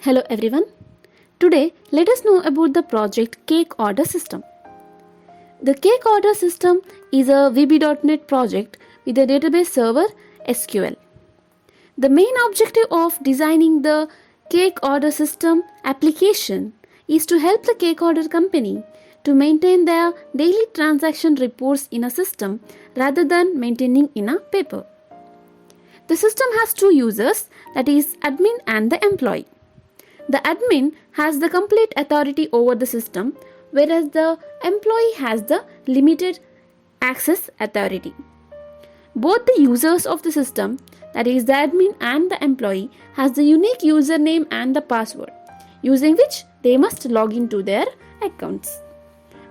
Hello everyone. Today let us know about the project Cake Order System. The Cake Order System is a VB.NET project with a database server SQL. The main objective of designing the Cake Order System application is to help the cake order company to maintain their daily transaction reports in a system rather than maintaining in a paper. The system has two users, that is admin and the employee. The admin has the complete authority over the system, whereas the employee has the limited access authority. Both the users of the system, that is the admin and the employee, has the unique username and the password, using which they must log into their accounts.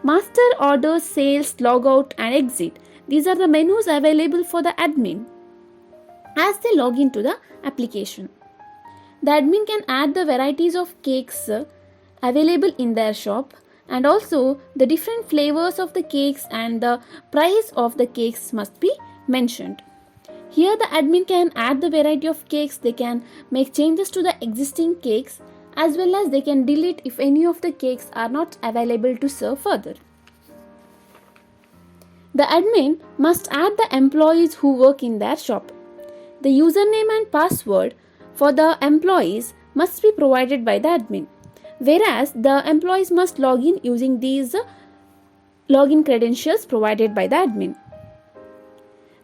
Master, orders, sales, logout and exit. These are the menus available for the admin as they log into the application. The admin can add the varieties of cakes available in their shop, and also the different flavors of the cakes and the price of the cakes must be mentioned. Here the admin can add the variety of cakes, they can make changes to the existing cakes, as well as they can delete if any of the cakes are not available to serve further. The admin must add the employees who work in their shop. The username and password for the employees must be provided by the admin, whereas the employees must log in using these login credentials provided by the admin.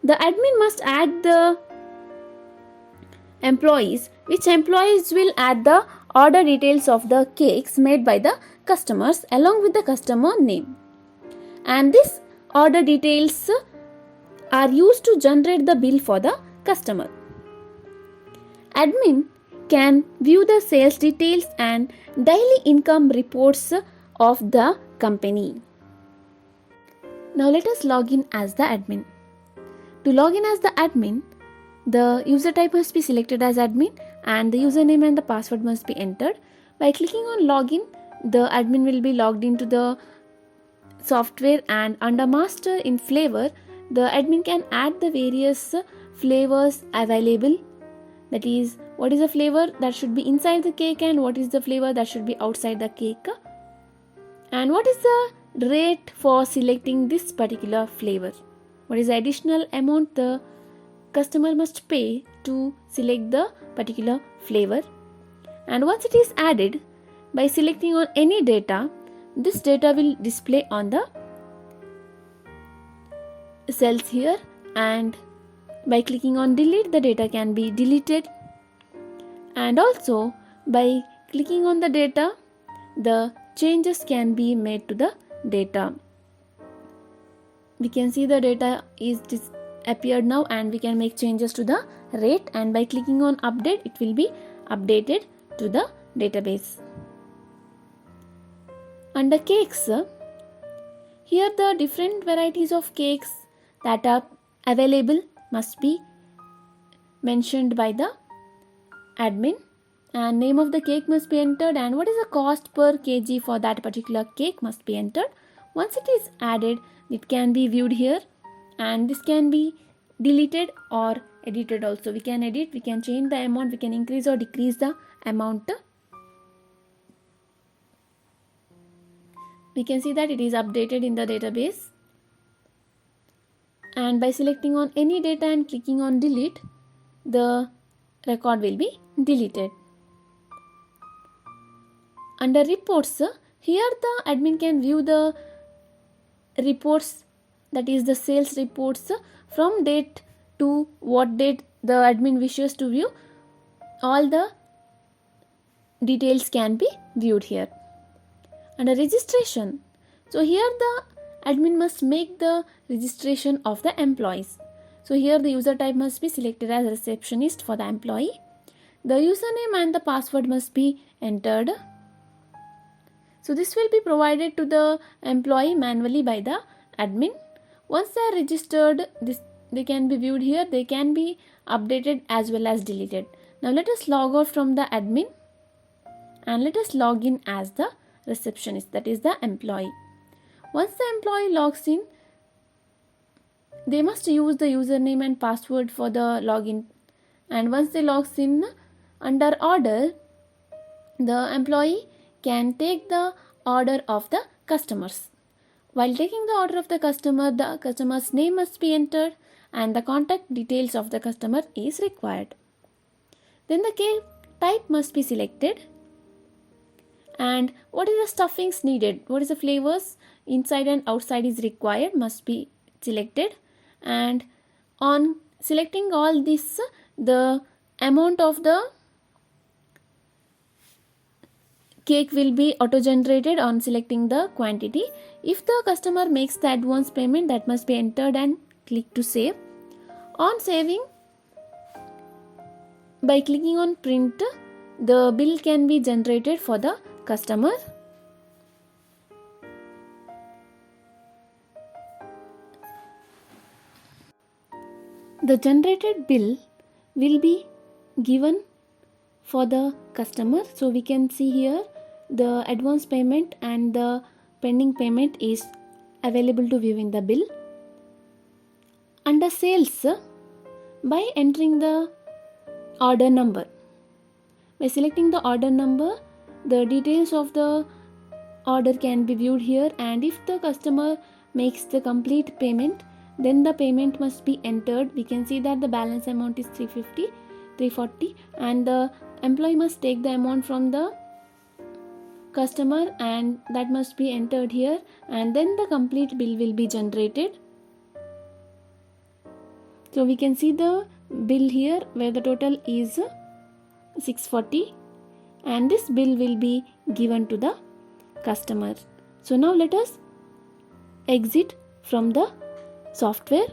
The admin must add the employees, which employees will add the order details of the cakes made by the customers along with the customer name. And these order details are used to generate the bill for the customer. Admin can view the sales details and daily income reports of the company. Now let us log in as the admin. To log in as the admin, the user type must be selected as admin and the username and the password must be entered. By clicking on login, the admin will be logged into the software, and under master in flavor, the admin can add the various flavors available. That is, what is the flavor that should be inside the cake and what is the flavor that should be outside the cake, and what is the rate for selecting this particular flavor, what is the additional amount the customer must pay to select the particular flavor. And once it is added, by selecting on any data, this data will display on the cells here, and by clicking on delete, the data can be deleted, and also by clicking on the data, the changes can be made to the data. We can see the data is appeared now, and we can make changes to the rate, and by clicking on update, it will be updated to the database. Under cakes, here the different varieties of cakes that are available must be mentioned by the admin, and name of the cake must be entered, and what is the cost per kg for that particular cake must be entered. Once it is added, it can be viewed here, and this can be deleted or edited also. We can edit, we can change the amount, we can increase or decrease the amount. We can see that it is updated in the database, and by selecting on any data and clicking on delete, the record will be deleted. Under reports, here the admin can view the reports, that is the sales reports, from date to what date the admin wishes to view. All the details can be viewed here. Under registration, so here the admin must make the registration of the employees. So here the user type must be selected as receptionist for the employee. The username and the password must be entered. So this will be provided to the employee manually by the admin. Once they are registered, they can be viewed here, they can be updated as well as deleted. Now let us log out from the admin and let us log in as the receptionist, that is the employee. Once the employee logs in, they must use the username and password for the login, and once they logs in, under order, The employee can take the order of the customers. While taking the order of the customer's name must be entered and the contact details of the customer is required. Then the cake type must be selected, and what is the stuffings needed, what is the flavors inside and outside is required must be selected. And on selecting all this, the amount of the cake will be auto generated on selecting the quantity. If the customer makes the advance payment, that must be entered and click to save. On saving, by clicking on print, the bill can be generated for the customer. The generated bill will be given for the customer. So we can see here the advance payment and the pending payment is available to view in the bill. Under sales, by entering the order number, by selecting the order number, the details of the order can be viewed here, and if the customer makes the complete payment, then the payment must be entered. We can see that the balance amount is 340, and the employee must take the amount from the customer and that must be entered here, and then the complete bill will be generated. So we can see the bill here where the total is 640, and this bill will be given to the customer. So now let us exit from the software.